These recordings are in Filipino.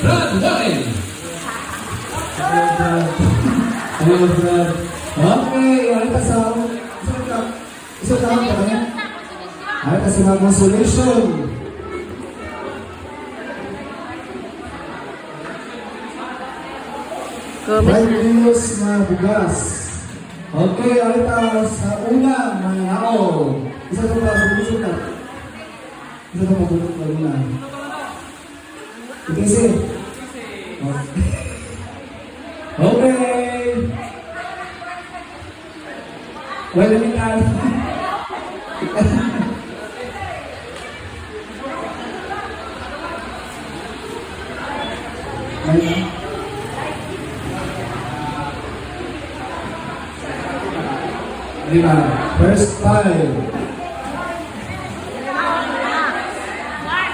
Brad Warren. Hello, Brad. Hello, Brad. Okay, alita sa isa ka pa kanya. Alita sa mga consolation. 5 kilos na bugas. Okay, alita sa una, mga hao. Isa ka pa, pabulot ka. Isa ka pa, pabulot ka una. Okay, sir. Okay. Well, let me Lima. First time.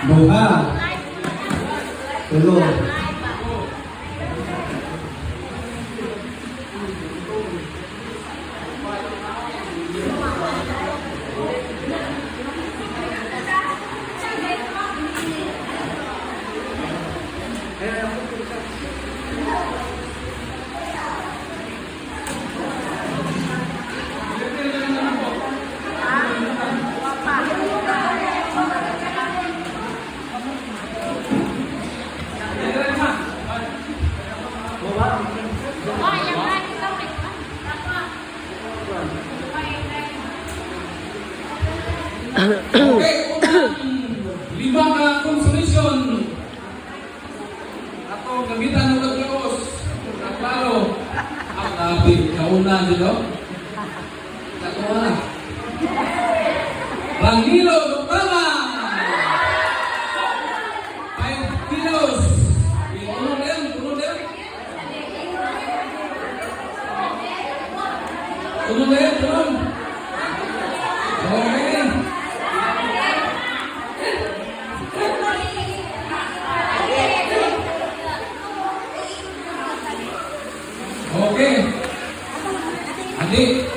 Bunga. Tulo. Okay, lima ka consolation. Ato gamitan ng Diyos. Naklaro. Ang labi, kauna dito. Kauna. Bangilo, Lupama. 5 kilos. Tunod yan, tunod yan. Tunod yan, tunod. Okay. Okay. Adik.